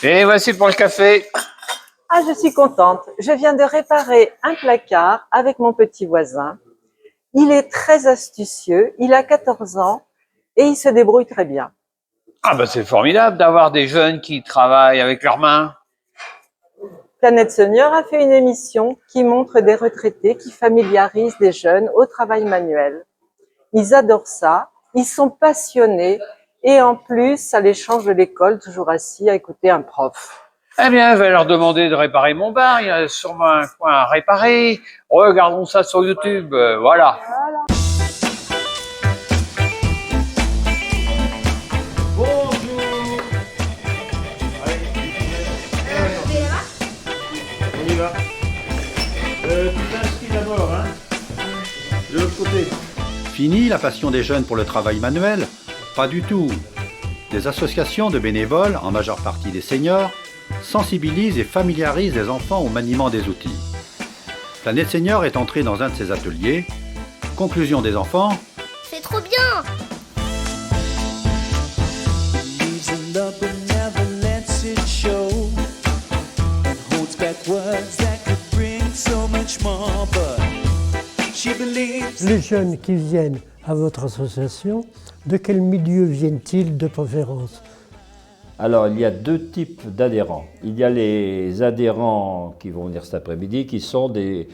Et voici pour le café. Ah, je suis contente. Je viens de réparer un placard avec mon petit voisin. Il est très astucieux, il a 14 ans et il se débrouille très bien. Ah ben c'est formidable d'avoir des jeunes qui travaillent avec leurs mains. Planète Senior a fait une émission qui montre des retraités qui familiarisent des jeunes au travail manuel. Ils adorent ça, ils sont passionnés et en plus, ça les change de l'école, toujours assis à écouter un prof. Eh bien, je vais leur demander de réparer mon bar. Il y a sûrement un coin à réparer. Regardons ça sur YouTube. Voilà. Bonjour. On y va. Tu t'inscris d'abord, hein. De l'autre côté. Fini la passion des jeunes pour le travail manuel? Pas du tout. Des associations de bénévoles, en majeure partie des seniors, sensibilisent et familiarisent les enfants au maniement des outils. Planète Senior est entrée dans un de ces ateliers. Conclusion des enfants: c'est trop bien! Les jeunes qui viennent à votre association, de quel milieu viennent-ils de préférence? Alors, il y a deux types d'adhérents. Il y a les adhérents qui vont venir cet après-midi, qui sont des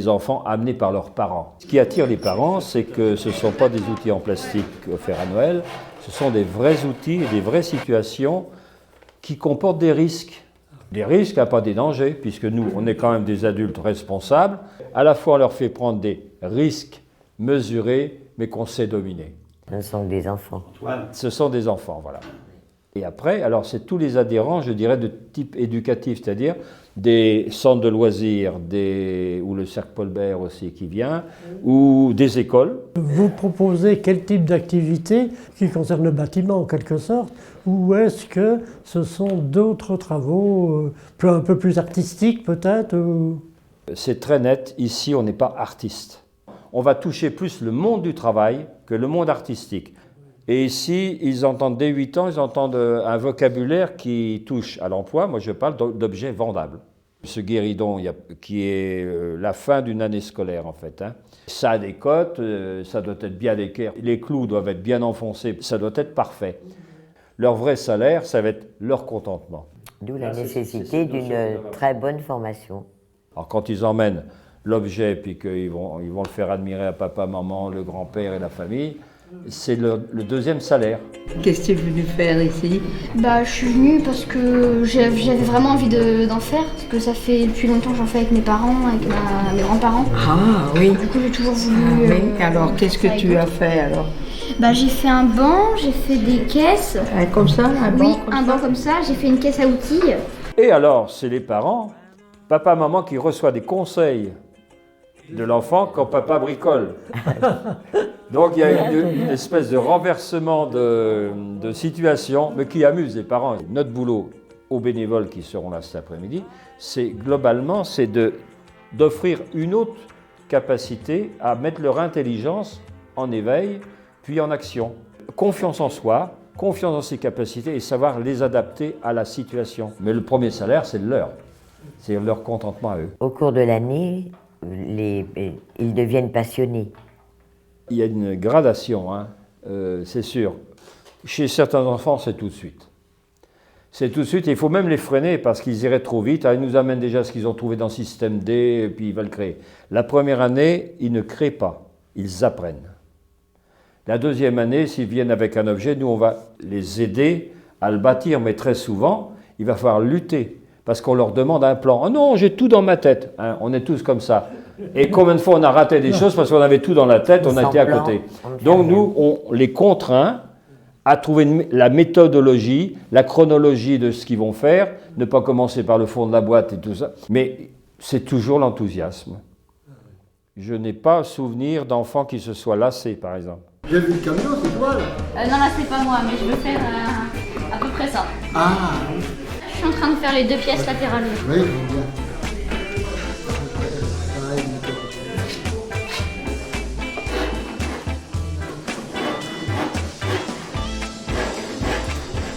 enfants amenés par leurs parents. Ce qui attire les parents, c'est que ce ne sont pas des outils en plastique offerts à Noël, ce sont des vrais outils et des vraies situations qui comportent des risques. Des risques, pas des dangers, puisque nous, on est quand même des adultes responsables. À la fois, on leur fait prendre des risques mesurés, mais qu'on sait dominer. Ce sont des enfants. Ce sont des enfants, voilà. Et après, alors c'est tous les adhérents, je dirais, de type éducatif, c'est-à-dire des centres de loisirs, ou le Cercle Paul Bert aussi qui vient, ou des écoles. Vous proposez quel type d'activité qui concerne le bâtiment en quelque sorte, ou est-ce que ce sont d'autres travaux un peu plus artistiques peut-être C'est très net, ici on n'est pas artiste. On va toucher plus le monde du travail que le monde artistique. Et ici, ils entendent dès 8 ans, ils entendent un vocabulaire qui touche à l'emploi. Moi, je parle d'objets vendables. Ce guéridon, qui est la fin d'une année scolaire, en fait. Hein. Ça a des cotes, ça doit être bien équerre. Les clous doivent être bien enfoncés, ça doit être parfait. Leur vrai salaire, ça va être leur contentement. D'où la nécessité d'une très bonne formation. Alors, quand ils emmènent l'objet, puis qu'ils vont le faire admirer à papa, maman, le grand-père et la famille, c'est le deuxième salaire. Qu'est-ce que tu es venu faire ici? Je suis venue parce que j'avais vraiment envie d'en faire, parce que ça fait depuis longtemps que j'en fais avec mes parents, avec mes grands-parents. Ah oui. Du coup, j'ai toujours voulu... Ah, oui. Alors, qu'est-ce que tu as fait alors? J'ai fait un banc, j'ai fait des caisses. Comme ça, un banc? Oui, un banc comme ça, j'ai fait une caisse à outils. Et alors, c'est les parents, papa, maman, qui reçoit des conseils de l'enfant quand papa bricole. Donc il y a une espèce de renversement de situation, mais qui amuse les parents. Notre boulot aux bénévoles qui seront là cet après-midi, c'est globalement d'offrir une autre capacité à mettre leur intelligence en éveil, puis en action. Confiance en soi, confiance dans ses capacités et savoir les adapter à la situation. Mais le premier salaire, c'est leur. C'est leur contentement à eux. Au cours de l'année, ils deviennent passionnés. Il y a une gradation, hein, c'est sûr. Chez certains enfants, c'est tout de suite. C'est tout de suite, et il faut même les freiner parce qu'ils iraient trop vite. Ils nous amènent déjà ce qu'ils ont trouvé dans le système D, et puis ils veulent créer. La première année, ils ne créent pas, ils apprennent. La deuxième année, s'ils viennent avec un objet, nous, on va les aider à le bâtir, mais très souvent, il va falloir lutter. Parce qu'on leur demande un plan. « Oh non, j'ai tout dans ma tête. Hein, » On est tous comme ça. Et combien de fois on a raté des choses parce qu'on avait tout dans la tête, on a été à côté. Donc nous, on les contraint à trouver la méthodologie, la chronologie de ce qu'ils vont faire, ne pas commencer par le fond de la boîte et tout ça. Mais c'est toujours l'enthousiasme. Je n'ai pas souvenir d'enfants qui se soient lassés, par exemple. J'ai vu le camion, c'est toi là? Non, là c'est pas moi, mais je veux faire à peu près ça. Ah. Je suis en train de faire les 2 pièces latérales. Oui, bien.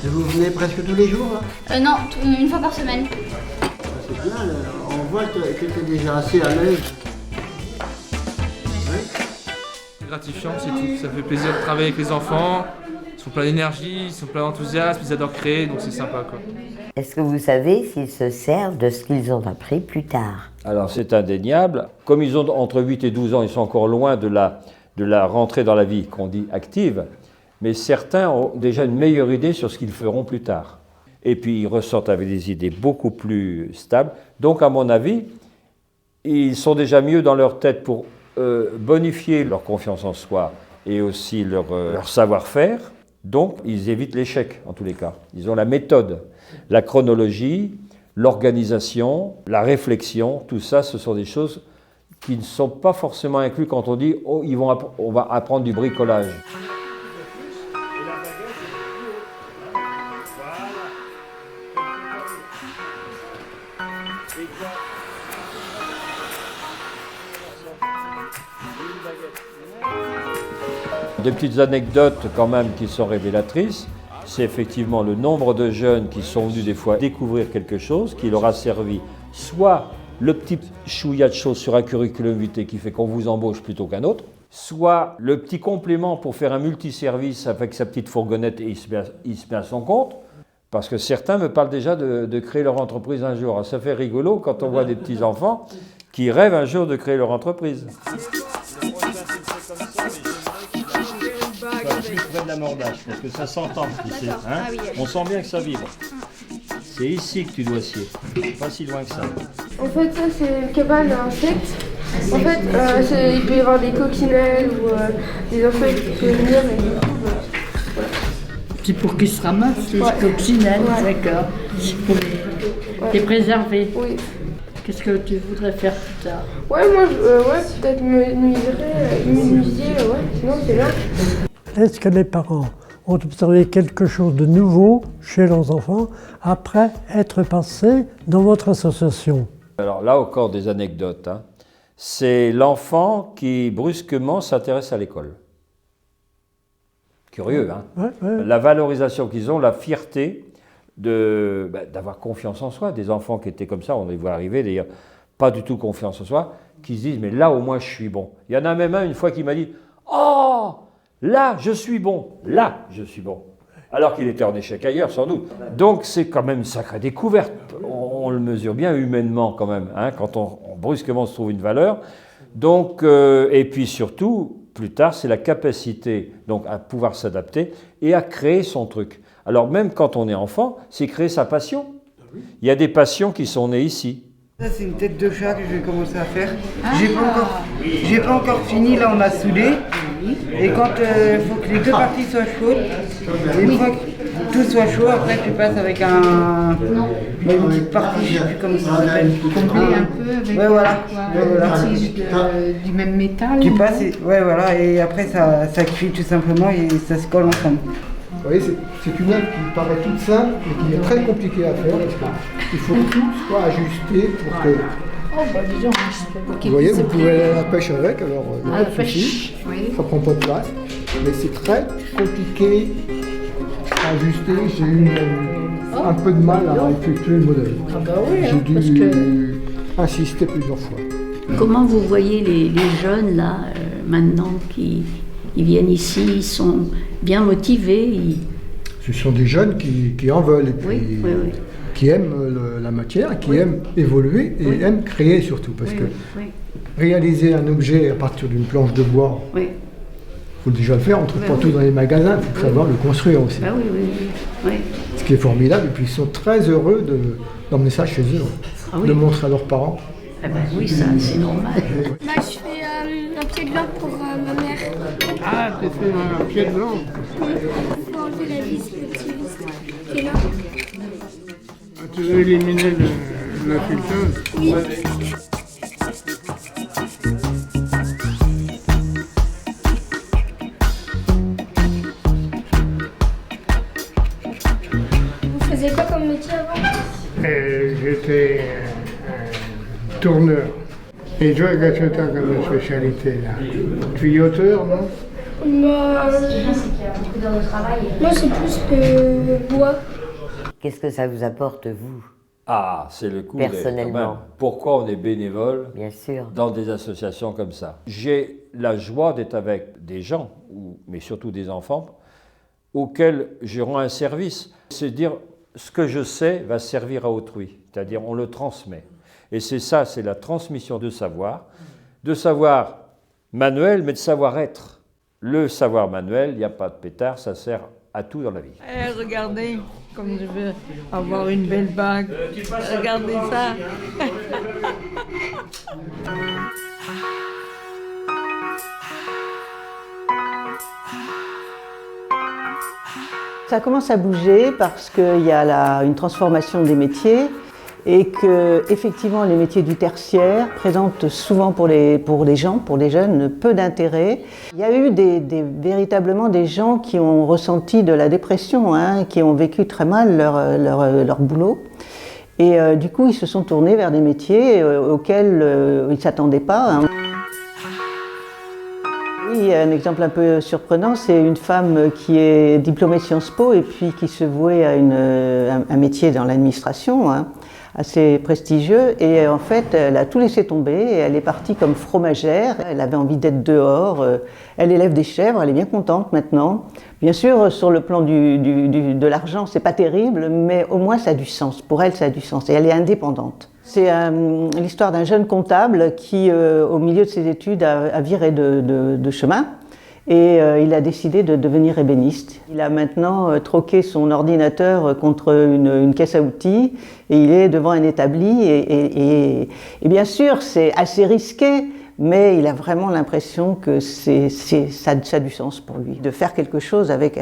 Et vous venez presque tous les jours là? Non, une fois par semaine. C'est bien, là. On voit que tu es déjà assez à l'aise. C'est gratifiant, c'est tout. Ça fait plaisir de travailler avec les enfants. Ils sont pleins d'énergie, ils sont pleins d'enthousiasme, ils adorent créer, donc c'est sympa quoi. Est-ce que vous savez s'ils se servent de ce qu'ils ont appris plus tard? Alors c'est indéniable. Comme ils ont entre 8 et 12 ans, ils sont encore loin de la rentrée dans la vie qu'on dit active, mais certains ont déjà une meilleure idée sur ce qu'ils feront plus tard. Et puis ils ressortent avec des idées beaucoup plus stables. Donc à mon avis, ils sont déjà mieux dans leur tête pour bonifier leur confiance en soi et aussi leur savoir-faire. Donc ils évitent l'échec en tous les cas. Ils ont la méthode, la chronologie, l'organisation, la réflexion, tout ça, ce sont des choses qui ne sont pas forcément incluses quand on dit « oh, on va apprendre du bricolage ». Des petites anecdotes quand même qui sont révélatrices, c'est effectivement le nombre de jeunes qui sont venus des fois découvrir quelque chose qui leur a servi soit le petit chouïa de choses sur un curriculum vitae qui fait qu'on vous embauche plutôt qu'un autre, soit le petit complément pour faire un multiservice avec sa petite fourgonnette et il se met à son compte, parce que certains me parlent déjà de créer leur entreprise un jour. Alors, ça fait rigolo quand on voit des petits-enfants qui rêvent un jour de créer leur entreprise. Plus près de la mordache, parce que ça s'entend ici. Hein, on sent bien que ça vibre. C'est ici que tu dois scier, pas si loin que ça. En fait, ça c'est une cabane à insectes. En fait, il peut y avoir des coccinelles ou des insectes qui peuvent venir, mais du coup, voilà. C'est pour qu'ils se ramassent, les coccinelles, d'accord. C'est pour les préserver. Oui. Qu'est-ce que tu voudrais faire plus tard? Ouais, moi, peut-être menuisier, sinon c'est bien. Est-ce que les parents ont observé quelque chose de nouveau chez leurs enfants après être passés dans votre association? Alors là encore des anecdotes. Hein. C'est l'enfant qui brusquement s'intéresse à l'école. Curieux, hein? Ouais. La valorisation qu'ils ont, la fierté d'avoir confiance en soi. Des enfants qui étaient comme ça, on les voit arriver d'ailleurs, pas du tout confiance en soi, qui se disent mais là au moins je suis bon. Il y en a même un une fois qui m'a dit « Oh, là je suis bon, là je suis bon ». Alors qu'il était en échec ailleurs sans doute. Donc c'est quand même une sacrée découverte. On le mesure bien humainement quand même, hein, quand on brusquement se trouve une valeur. Donc, et puis surtout, plus tard, c'est la capacité donc, à pouvoir s'adapter et à créer son truc. Alors même quand on est enfant, c'est créer sa passion. Il y a des passions qui sont nées ici. Ça c'est une tête de chat que je vais commencer à faire. J'ai pas encore fini, là on a soudé. Et quand il faut que les deux parties soient chaudes, et une fois que tout soit chaud, après tu passes avec une petite partie, je sais plus comment ça s'appelle. Combler un peu avec une tige du même métal. Tu passes et après ça cuit tout simplement et ça se colle ensemble. Vous voyez, c'est une œuvre qui paraît toute simple et qui est très compliquée à faire parce qu'il faut que tout soit ajusté pour que... Vous voyez, vous pouvez aller à la pêche avec, alors il n'y a pas de souci, ça prend pas de place, mais c'est très compliqué à ajuster. J'ai eu un peu de mal à effectuer le modèle. J'ai dû insister plusieurs fois. Comment vous voyez les jeunes là, maintenant, qui viennent ici, ils sont bien motivés? Ce sont des jeunes qui en veulent et puis qui aiment la matière, qui aiment évoluer et aiment créer surtout. Parce que réaliser un objet à partir d'une planche de bois, il faut déjà le faire, on ne trouve pas tout dans les magasins, il faut savoir le construire aussi. Ce qui est formidable, et puis ils sont très heureux d'emmener ça chez eux, de montrer à leurs parents. Oui, ça, c'est normal. Je fais un pied blanc pour ma mère. Ah, tu fais un pied blanc? Pour enlever la vis, le petit vis qui est là. Tu veux éliminer la filtreuse? Oui. Vous faisiez quoi comme métier avant? J'étais tourneur. Et toi, qu'est-ce que tu as comme spécialité là? Tuyauteur, non? Moi, c'est plus le bois. Qu'est-ce que ça vous apporte, vous? Ah, c'est le coup Personnellement. Pourquoi on est bénévole Bien sûr. dans des associations comme ça? J'ai la joie d'être avec des gens, mais surtout des enfants, auxquels je rends un service. C'est dire, ce que je sais va servir à autrui, c'est-à-dire on le transmet. Et c'est ça, c'est la transmission de savoir manuel, mais de savoir-être. Le savoir manuel, il n'y a pas de pétard, ça sert à tout dans la vie. Regardez, comme je veux avoir une belle bague. Regardez ça. Ça commence à bouger parce qu'il y a une transformation des métiers et que effectivement les métiers du tertiaire présentent souvent pour les jeunes, peu d'intérêt. Il y a eu véritablement des gens qui ont ressenti de la dépression, qui ont vécu très mal leur boulot. Et du coup, ils se sont tournés vers des métiers auxquels ils ne s'attendaient pas. Oui, un exemple un peu surprenant, c'est une femme qui est diplômée Sciences Po et puis qui se vouait à un métier dans l'administration, assez prestigieux. Et en fait, elle a tout laissé tomber et elle est partie comme fromagère. Elle avait envie d'être dehors. Elle élève des chèvres, elle est bien contente maintenant. Bien sûr, sur le plan de l'argent, c'est pas terrible, mais au moins ça a du sens. Pour elle, ça a du sens et elle est indépendante. C'est l'histoire d'un jeune comptable qui, au milieu de ses études, a viré de chemin et il a décidé de devenir ébéniste. Il a maintenant troqué son ordinateur contre une caisse à outils et il est devant un établi et bien sûr, c'est assez risqué, mais il a vraiment l'impression que ça a du sens pour lui. De faire quelque chose avec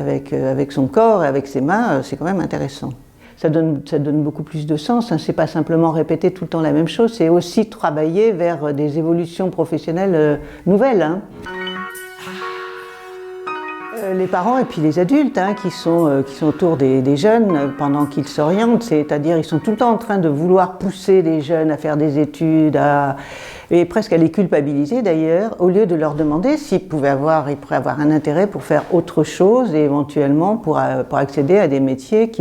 son corps et avec ses mains, c'est quand même intéressant. Ça donne beaucoup plus de sens, c'est pas simplement répéter tout le temps la même chose, c'est aussi travailler vers des évolutions professionnelles nouvelles. Les parents et puis les adultes qui sont autour des jeunes pendant qu'ils s'orientent, c'est-à-dire ils sont tout le temps en train de vouloir pousser les jeunes à faire des études, et presque à les culpabiliser d'ailleurs, au lieu de leur demander s'ils pourraient avoir un intérêt pour faire autre chose et éventuellement pour accéder à des métiers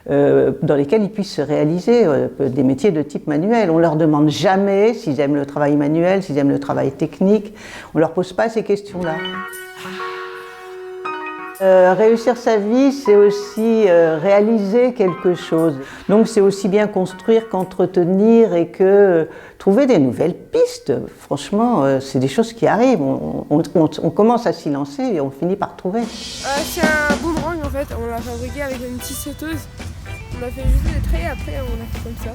dans lesquels ils puissent se réaliser, des métiers de type manuel. On leur demande jamais s'ils aiment le travail manuel, s'ils aiment le travail technique, on leur pose pas ces questions-là. Réussir sa vie, c'est aussi réaliser quelque chose. Donc c'est aussi bien construire qu'entretenir et que trouver des nouvelles pistes. Franchement, c'est des choses qui arrivent. On commence à s'y lancer et on finit par trouver. C'est un boomerang en fait, on l'a fabriqué avec une petite sauteuse. On a fait juste des traits, après on a fait comme ça.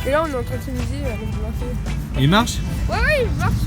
Et là on est en train de s'amuser avec le fait. Il marche? Ouais, il marche.